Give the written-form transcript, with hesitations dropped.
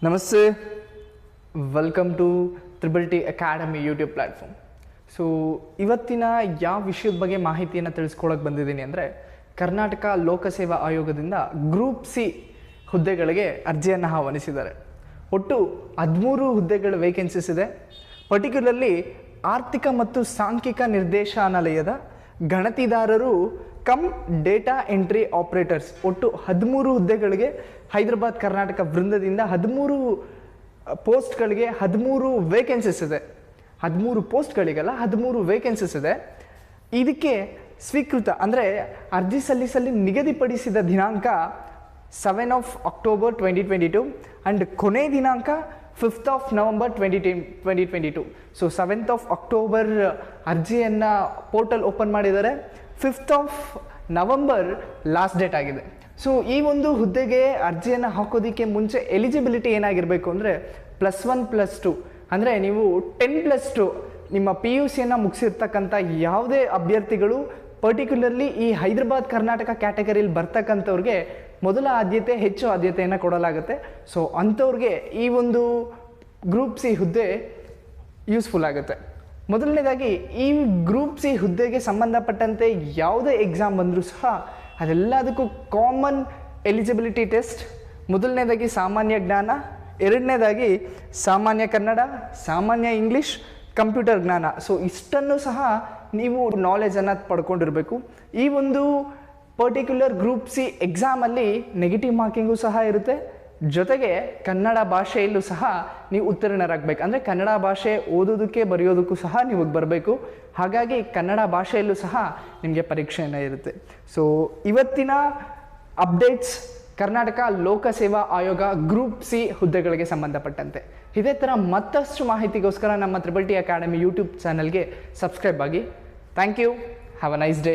ನಮಸ್ತೆ, welcome to triple T academy YouTube platform. So ಇವತ್ತಿನ ಯಾವ ವಿಷಯದ ಬಗ್ಗೆ ಮಾಹಿತಿಯನ್ನು ತಿಳಿಸ್ಕೊಳಕ್ಕೆ ಬಂದಿದ್ದೀನಿ ಅಂದರೆ, ಕರ್ನಾಟಕ ಲೋಕಸೇವಾ ಆಯೋಗದಿಂದ ಗ್ರೂಪ್ ಸಿ ಹುದ್ದೆಗಳಿಗೆ ಅರ್ಜಿಯನ್ನು ಆಹ್ವಾನಿಸಿದ್ದಾರೆ. ಒಟ್ಟು 13 ಹುದ್ದೆಗಳ ವೇಕೆನ್ಸೀಸ್ ಇದೆ. ಪರ್ಟಿಕ್ಯುಲರ್ಲಿ ಆರ್ಥಿಕ ಮತ್ತು ಸಾಂಖ್ಯಿಕ ನಿರ್ದೇಶನಾಲಯದ ಗಣತಿದಾರರು ಕಮ್ ಡೇಟಾ ಎಂಟ್ರಿ ಆಪರೇಟರ್ಸ್ ಒಟ್ಟು 13 ಹುದ್ದೆಗಳಿಗೆ ಹೈದರಾಬಾದ್ ಕರ್ನಾಟಕ ವೃಂದದಿಂದ 13 ಪೋಸ್ಟ್ಗಳಿಗೆ 13 ವೇಕೆನ್ಸೀಸ್ ಇದೆ. 13 ಪೋಸ್ಟ್ಗಳಿಗಲ್ಲ, 13 ವೇಕೆನ್ಸೀಸ್ ಇದೆ. ಇದಕ್ಕೆ ಸ್ವೀಕೃತ ಅಂದರೆ ಅರ್ಜಿ ಸಲ್ಲಿಸಲು ನಿಗದಿಪಡಿಸಿದ ದಿನಾಂಕ 7 ಅಕ್ಟೋಬರ್ 2022 ಆ್ಯಂಡ್ ಕೊನೆ ದಿನಾಂಕ 5 ನವಂಬರ್ 2022. ಸೊ 7 ಅಕ್ಟೋಬರ್ ಅರ್ಜಿಯನ್ನು ಪೋರ್ಟಲ್ ಓಪನ್ ಮಾಡಿದ್ದಾರೆ. 5 ನವಂಬರ್ ಲಾಸ್ಟ್ ಡೇಟ್ ಆಗಿದೆ. ಸೊ ಈ ಒಂದು ಹುದ್ದೆಗೆ ಅರ್ಜಿಯನ್ನು ಹಾಕೋದಕ್ಕೆ ಮುಂಚೆ ಎಲಿಜಿಬಿಲಿಟಿ ಏನಾಗಿರಬೇಕು ಅಂದರೆ +1+2 ಅಂದರೆ ನೀವು 10+2 ನಿಮ್ಮ PUCಯನ್ನು ಮುಗಿಸಿರ್ತಕ್ಕಂಥ ಯಾವುದೇ ಅಭ್ಯರ್ಥಿಗಳು, ಪರ್ಟಿಕ್ಯುಲರ್ಲಿ ಈ ಹೈದರಾಬಾದ್ ಕರ್ನಾಟಕ ಕ್ಯಾಟಗರಿಯಲ್ಲಿ ಬರ್ತಕ್ಕಂಥವ್ರಿಗೆ ಮೊದಲ ಆದ್ಯತೆ, ಹೆಚ್ಚು ಆದ್ಯತೆಯನ್ನು ಕೊಡಲಾಗುತ್ತೆ. ಸೊ ಅಂಥವ್ರಿಗೆ ಈ ಒಂದು ಗ್ರೂಪ್ ಸಿ ಹುದ್ದೆ ಯೂಸ್ಫುಲ್ ಆಗುತ್ತೆ. ಮೊದಲನೇದಾಗಿ ಈ ಗ್ರೂಪ್ ಸಿ ಹುದ್ದೆಗೆ ಸಂಬಂಧಪಟ್ಟಂತೆ ಯಾವುದೇ ಎಕ್ಸಾಮ್ ಬಂದರೂ ಸಹ ಅದೆಲ್ಲದಕ್ಕೂ ಕಾಮನ್ ಎಲಿಜಿಬಿಲಿಟಿ ಟೆಸ್ಟ್. ಮೊದಲನೇದಾಗಿ ಸಾಮಾನ್ಯ ಜ್ಞಾನ, ಎರಡನೇದಾಗಿ ಸಾಮಾನ್ಯ ಕನ್ನಡ, ಸಾಮಾನ್ಯ ಇಂಗ್ಲೀಷ್, ಕಂಪ್ಯೂಟರ್ ಜ್ಞಾನ. ಸೊ ಇಷ್ಟನ್ನು ಸಹ ನೀವು ನಾಲೆಜನ್ನು ಪಡ್ಕೊಂಡಿರಬೇಕು. ಈ ಒಂದು ಪರ್ಟಿಕ್ಯುಲರ್ ಗ್ರೂಪ್ ಸಿ ಎಕ್ಸಾಮಲ್ಲಿ ನೆಗೆಟಿವ್ ಮಾರ್ಕಿಂಗು ಸಹ ಇರುತ್ತೆ. ಜೊತೆಗೆ ಕನ್ನಡ ಭಾಷೆಯಲ್ಲೂ ಸಹ ನೀವು ಉತ್ತೀರ್ಣರಾಗಬೇಕು. ಅಂದರೆ ಕನ್ನಡ ಭಾಷೆ ಓದೋದಕ್ಕೆ ಬರೆಯೋದಕ್ಕೂ ಸಹ ನೀವು ಬರಬೇಕು. ಹಾಗಾಗಿ ಕನ್ನಡ ಭಾಷೆಯಲ್ಲೂ ಸಹ ನಿಮಗೆ ಪರೀಕ್ಷೆಯನ್ನು ಇರುತ್ತೆ. ಸೊ ಇವತ್ತಿನ ಅಪ್ಡೇಟ್ಸ್ ಕರ್ನಾಟಕ ಲೋಕಸೇವಾ ಆಯೋಗ ಗ್ರೂಪ್ ಸಿ ಹುದ್ದೆಗಳಿಗೆ ಸಂಬಂಧಪಟ್ಟಂತೆ. ಇದೇ ಥರ ಮತ್ತಷ್ಟು ಮಾಹಿತಿಗೋಸ್ಕರ ನಮ್ಮ ತ್ರಿಬಲ್ ಟಿ ಅಕಾಡೆಮಿ ಯೂಟ್ಯೂಬ್ ಚಾನಲ್ಗೆ ಸಬ್ಸ್ಕ್ರೈಬ್ ಆಗಿ. Thank you. Have a nice day.